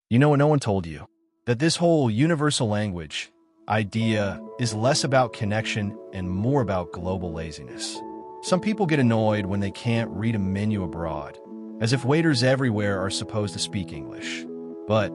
You know what no one told you? That this whole universal language idea is less about connection and more about global laziness. Some people get annoyed when they can't read a menu abroad, as if waiters everywhere are supposed to speak English. But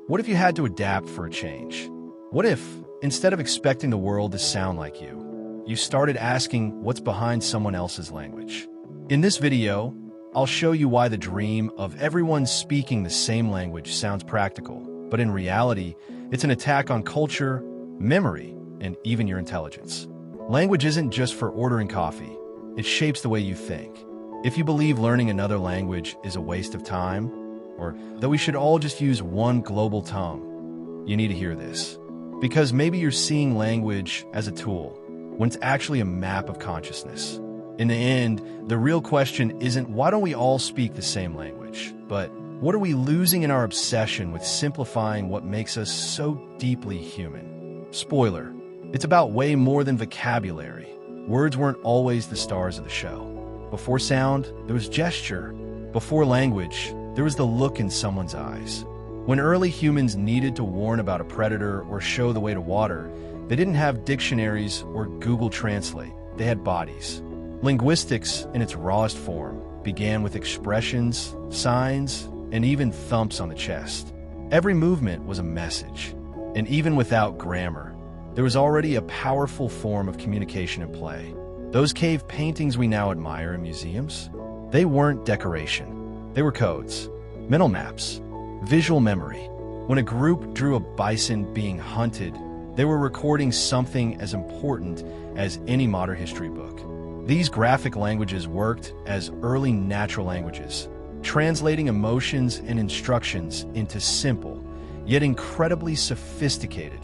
what if you had to adapt for a change? What if, instead of expecting the world to sound like you started asking what's behind someone else's language? In this video, I'll show you why the dream of everyone speaking the same language sounds practical, but in reality, it's an attack on culture, memory, and even your intelligence. Language isn't just for ordering coffee. It shapes the way you think. If you believe learning another language is a waste of time, or that we should all just use one global tongue, you need to hear this. Because maybe you're seeing language as a tool, when it's actually a map of consciousness. In the end, the real question isn't why don't we all speak the same language, but what are we losing in our obsession with simplifying what makes us so deeply human? Spoiler, it's about way more than vocabulary. Words weren't always the stars of the show. Before sound, there was gesture. Before language, there was the look in someone's eyes. When early humans needed to warn about a predator or show the way to water, they didn't have dictionaries or Google Translate. They had bodies. Linguistics, in its rawest form, began with expressions, signs, and even thumps on the chest. Every movement was a message. And even without grammar, there was already a powerful form of communication in play. Those cave paintings we now admire in museums, they weren't decoration. They were codes, mental maps, visual memory. When a group drew a bison being hunted, they were recording something as important as any modern history book. These graphic languages worked as early natural languages, translating emotions and instructions into simple, yet incredibly sophisticated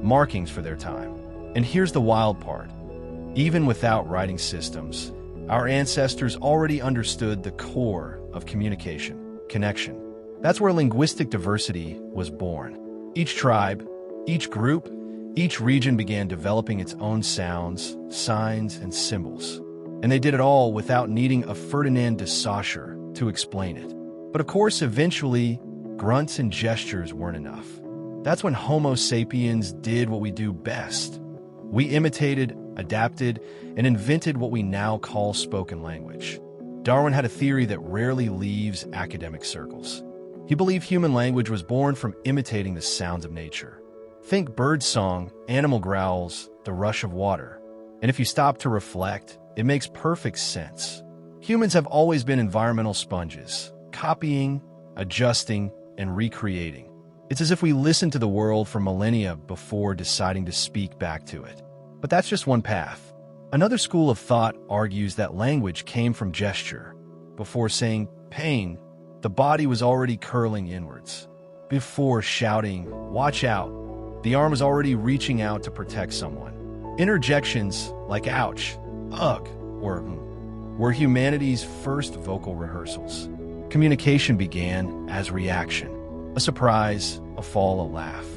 markings for their time. And here's the wild part. Even without writing systems, our ancestors already understood the core of communication, connection. That's where linguistic diversity was born. Each tribe, each group, each region began developing its own sounds, signs, and symbols. And they did it all without needing a Ferdinand de Saussure to explain it. But of course, eventually, grunts and gestures weren't enough. That's when Homo sapiens did what we do best. We imitated, adapted, and invented what we now call spoken language. Darwin had a theory that rarely leaves academic circles. He believed human language was born from imitating the sounds of nature. Think bird song, animal growls, the rush of water. And if you stop to reflect, it makes perfect sense. Humans have always been environmental sponges, copying, adjusting, and recreating. It's as if we listened to the world for millennia before deciding to speak back to it. But that's just one path. Another school of thought argues that language came from gesture. Before saying pain, the body was already curling inwards. Before shouting, watch out, the arm was already reaching out to protect someone. Interjections like ouch, ugh, or were humanity's first vocal rehearsals. Communication began as reaction. A surprise, a fall, a laugh.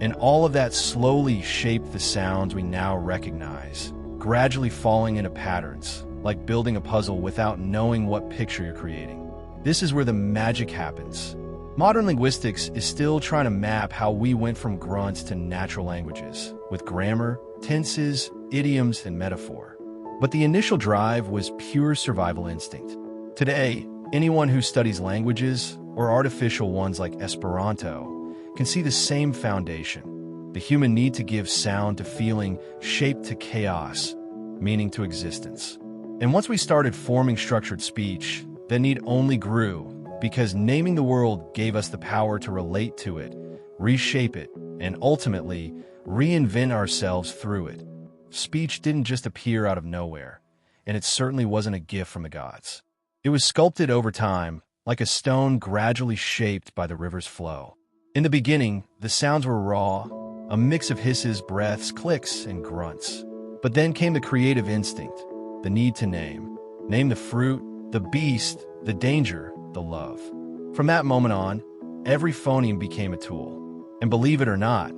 And all of that slowly shaped the sounds we now recognize, gradually falling into patterns, like building a puzzle without knowing what picture you're creating. This is where the magic happens. Modern linguistics is still trying to map how we went from grunts to natural languages, with grammar, tenses, idioms, and metaphor. But the initial drive was pure survival instinct. Today, anyone who studies languages, or artificial ones like Esperanto, can see the same foundation. The human need to give sound to feeling, shape to chaos, meaning to existence. And once we started forming structured speech, the need only grew, because naming the world gave us the power to relate to it, reshape it, and ultimately reinvent ourselves through it. Speech didn't just appear out of nowhere, and it certainly wasn't a gift from the gods. It was sculpted over time, like a stone gradually shaped by the river's flow. In the beginning, the sounds were raw, a mix of hisses, breaths, clicks, and grunts. But then came the creative instinct, the need to name. Name the fruit, the beast, the danger, the love. From that moment on, every phoneme became a tool. And believe it or not,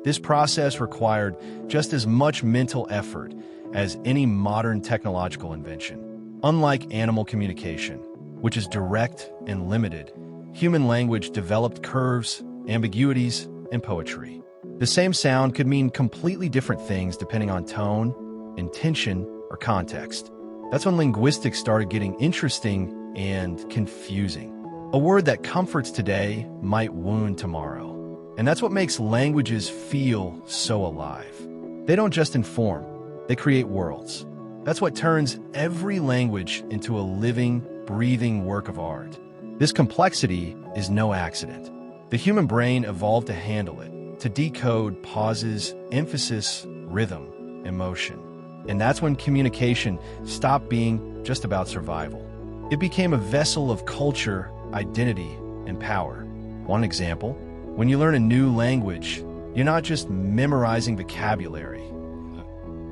this process required just as much mental effort as any modern technological invention. Unlike animal communication, which is direct and limited, human language developed curves, ambiguities, and poetry. The same sound could mean completely different things depending on tone, intention, or context. That's when linguistics started getting interesting and confusing. A word that comforts today might wound tomorrow. And that's what makes languages feel so alive. They don't just inform, they create worlds. That's what turns every language into a living, breathing work of art. This complexity is no accident. The human brain evolved to handle it, to decode pauses, emphasis, rhythm, emotion. And that's when communication stopped being just about survival. It became a vessel of culture, identity, and power. One example, when you learn a new language, you're not just memorizing vocabulary,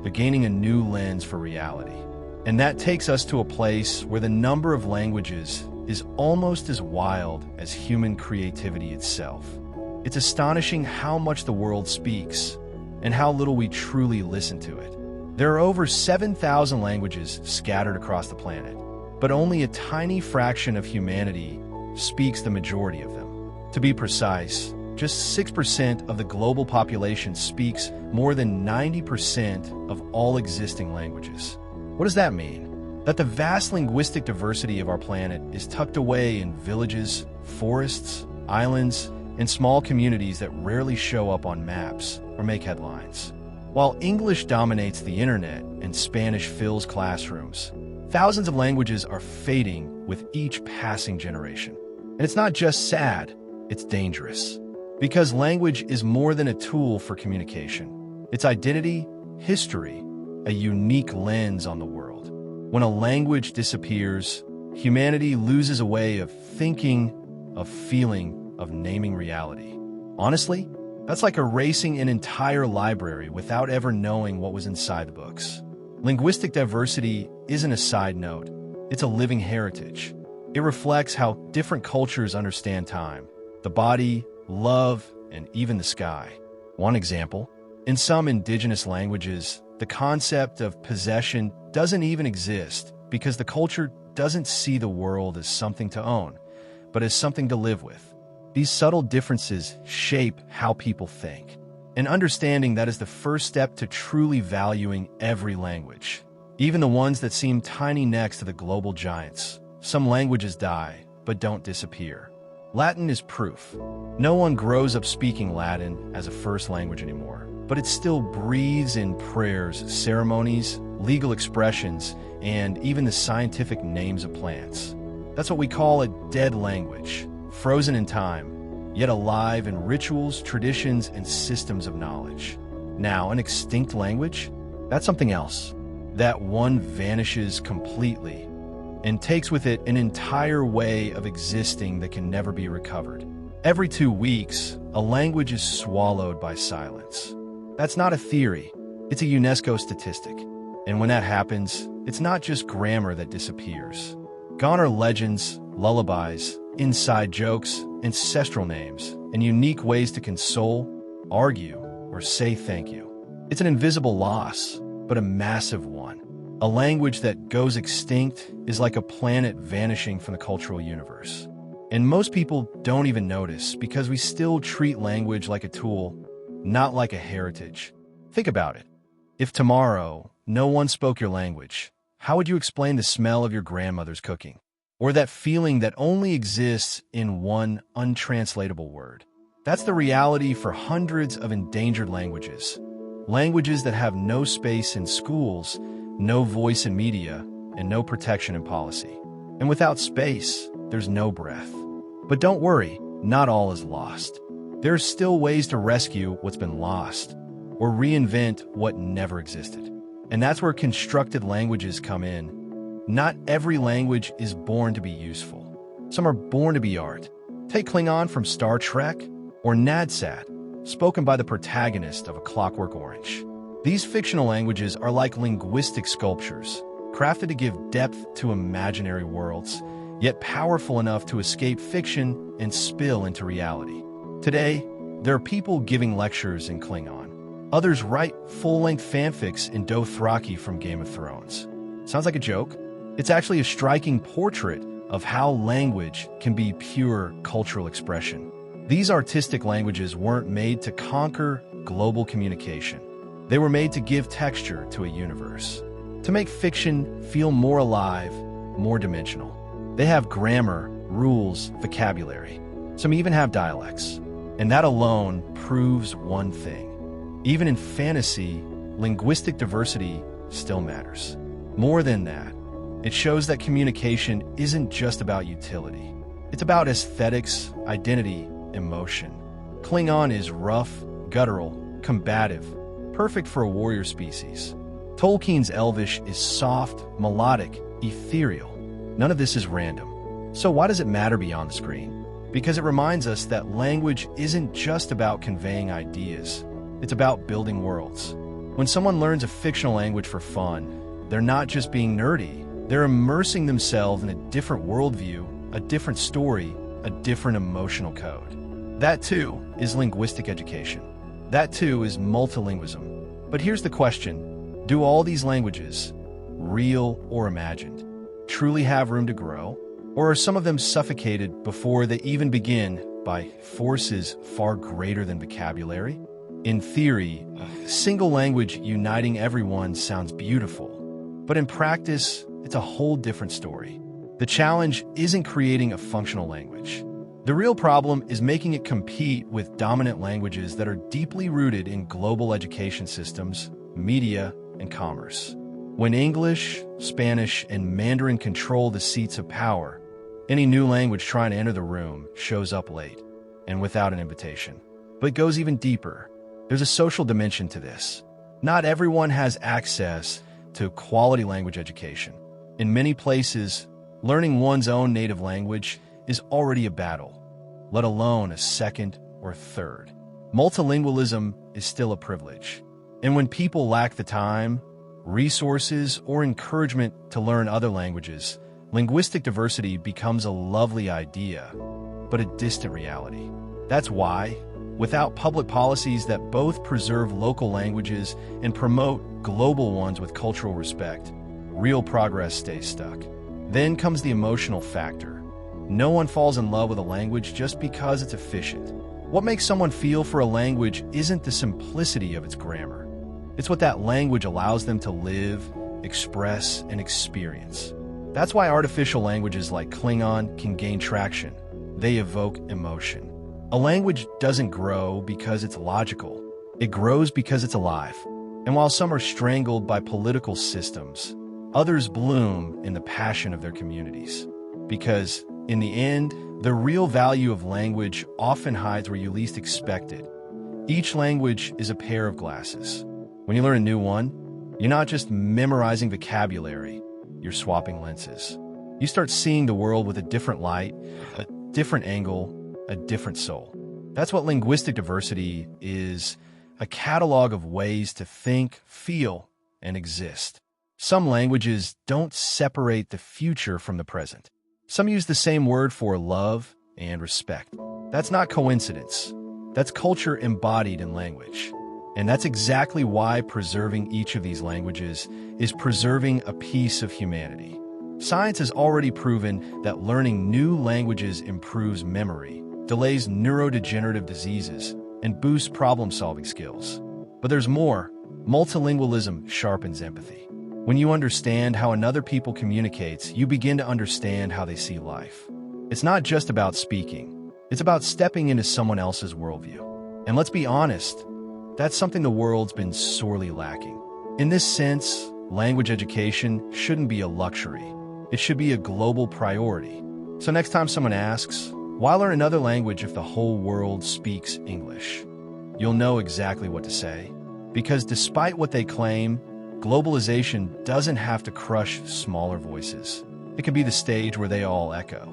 but gaining a new lens for reality. And that takes us to a place where the number of languages is almost as wild as human creativity itself. It's astonishing how much the world speaks and how little we truly listen to it. There are over 7,000 languages scattered across the planet, but only a tiny fraction of humanity speaks the majority of them. To be precise, just 6% of the global population speaks more than 90% of all existing languages. What does that mean? That the vast linguistic diversity of our planet is tucked away in villages, forests, islands, and small communities that rarely show up on maps or make headlines. While English dominates the internet and Spanish fills classrooms, thousands of languages are fading with each passing generation. And it's not just sad, it's dangerous. Because language is more than a tool for communication. It's identity, history, a unique lens on the world. When a language disappears, humanity loses a way of thinking, of feeling, of naming reality. Honestly, that's like erasing an entire library without ever knowing what was inside the books. Linguistic diversity isn't a side note, it's a living heritage. It reflects how different cultures understand time, the body, love, and even the sky. One example, in some indigenous languages, the concept of possession doesn't even exist because the culture doesn't see the world as something to own, but as something to live with. These subtle differences shape how people think. And understanding that is the first step to truly valuing every language, even the ones that seem tiny next to the global giants. Some languages die, but don't disappear. Latin is proof. No one grows up speaking Latin as a first language anymore, but it still breathes in prayers, ceremonies, legal expressions, and even the scientific names of plants. That's what we call a dead language, frozen in time, yet alive in rituals, traditions, and systems of knowledge. Now, an extinct language? That's something else. That one vanishes completely and takes with it an entire way of existing that can never be recovered. Every 2 weeks, a language is swallowed by silence. That's not a theory, it's a UNESCO statistic. And when that happens, it's not just grammar that disappears. Gone are legends, lullabies, inside jokes, ancestral names, and unique ways to console, argue, or say thank you. It's an invisible loss, but a massive one. A language that goes extinct is like a planet vanishing from the cultural universe. And most people don't even notice because we still treat language like a tool, not like a heritage. Think about it. If tomorrow no one spoke your language, how would you explain the smell of your grandmother's cooking? Or that feeling that only exists in one untranslatable word? That's the reality for hundreds of endangered languages. Languages that have no space in schools, no voice in media, and no protection in policy. And without space, there's no breath. But don't worry, not all is lost. There are still ways to rescue what's been lost, or reinvent what never existed. And that's where constructed languages come in. Not every language is born to be useful. Some are born to be art. Take Klingon from Star Trek, or Nadsat, spoken by the protagonist of A Clockwork Orange. These fictional languages are like linguistic sculptures, crafted to give depth to imaginary worlds, yet powerful enough to escape fiction and spill into reality. Today, there are people giving lectures in Klingon. Others write full-length fanfics in Dothraki from Game of Thrones. Sounds like a joke? It's actually a striking portrait of how language can be pure cultural expression. These artistic languages weren't made to conquer global communication. They were made to give texture to a universe, to make fiction feel more alive, more dimensional. They have grammar, rules, vocabulary. Some even have dialects. And that alone proves one thing. Even in fantasy, linguistic diversity still matters. More than that, it shows that communication isn't just about utility. It's about aesthetics, identity, emotion. Klingon is rough, guttural, combative, perfect for a warrior species. Tolkien's Elvish is soft, melodic, ethereal. None of this is random. So why does it matter beyond the screen? Because it reminds us that language isn't just about conveying ideas. It's about building worlds. When someone learns a fictional language for fun, they're not just being nerdy. They're immersing themselves in a different worldview, a different story, a different emotional code. That too is linguistic education. That too is multilingualism. But here's the question: do all these languages, real or imagined, truly have room to grow? Or are some of them suffocated before they even begin by forces far greater than vocabulary? In theory, a single language uniting everyone sounds beautiful. But in practice, it's a whole different story. The challenge isn't creating a functional language. The real problem is making it compete with dominant languages that are deeply rooted in global education systems, media, and commerce. When English, Spanish, and Mandarin control the seats of power, any new language trying to enter the room shows up late and without an invitation. But it goes even deeper. There's a social dimension to this. Not everyone has access to quality language education. In many places, learning one's own native language is already a battle, let alone a second or third. Multilingualism is still a privilege. And when people lack the time, resources, or encouragement to learn other languages, linguistic diversity becomes a lovely idea, but a distant reality. That's why, without public policies that both preserve local languages and promote global ones with cultural respect, real progress stays stuck. Then comes the emotional factor. No one falls in love with a language just because it's efficient. What makes someone feel for a language isn't the simplicity of its grammar. It's what that language allows them to live, express, and experience. That's why artificial languages like Klingon can gain traction. They evoke emotion. A language doesn't grow because it's logical. It grows because it's alive. And while some are strangled by political systems, others bloom in the passion of their communities. Because, in the end, the real value of language often hides where you least expect it. Each language is a pair of glasses. When you learn a new one, you're not just memorizing vocabulary, you're swapping lenses. You start seeing the world with a different light, a different angle, a different soul. That's what linguistic diversity is, a catalog of ways to think, feel, and exist. Some languages don't separate the future from the present. Some use the same word for love and respect. That's not coincidence. That's culture embodied in language. And that's exactly why preserving each of these languages is preserving a piece of humanity. Science has already proven that learning new languages improves memory, delays neurodegenerative diseases, and boosts problem-solving skills. But there's more. Multilingualism sharpens empathy. When you understand how another people communicates, you begin to understand how they see life. It's not just about speaking. It's about stepping into someone else's worldview. And let's be honest, that's something the world's been sorely lacking. In this sense, language education shouldn't be a luxury. It should be a global priority. So next time someone asks, why learn another language if the whole world speaks English? You'll know exactly what to say. Because despite what they claim, globalization doesn't have to crush smaller voices. It can be the stage where they all echo.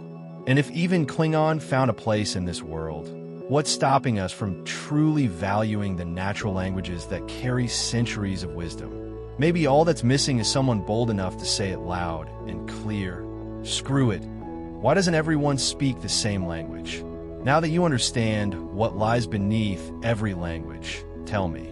And if even Klingon found a place in this world, what's stopping us from truly valuing the natural languages that carry centuries of wisdom? Maybe all that's missing is someone bold enough to say it loud and clear. Screw it. Why doesn't everyone speak the same language? Now that you understand what lies beneath every language, tell me,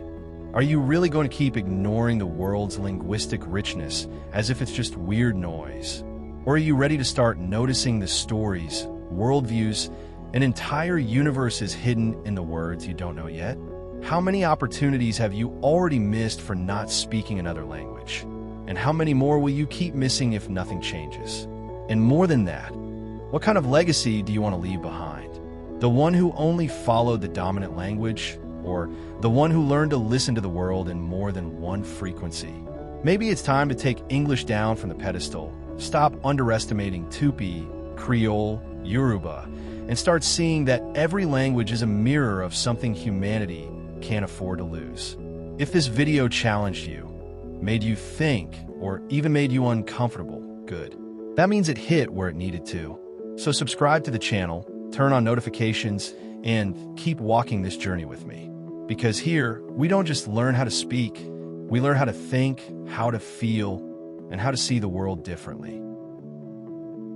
are you really going to keep ignoring the world's linguistic richness as if it's just weird noise? Or are you ready to start noticing the stories, worldviews, An entire universe is hidden in the words you don't know yet. How many opportunities have you already missed for not speaking another language? And how many more will you keep missing if nothing changes? And more than that, what kind of legacy do you want to leave behind? The one who only followed the dominant language, or the one who learned to listen to the world in more than one frequency? Maybe it's time to take English down from the pedestal, stop underestimating Tupi, Creole, Yoruba, and start seeing that every language is a mirror of something humanity can't afford to lose. If this video challenged you, made you think, or even made you uncomfortable, good. That means it hit where it needed to. So subscribe to the channel, turn on notifications, and keep walking this journey with me. Because here, we don't just learn how to speak, we learn how to think, how to feel, and how to see the world differently.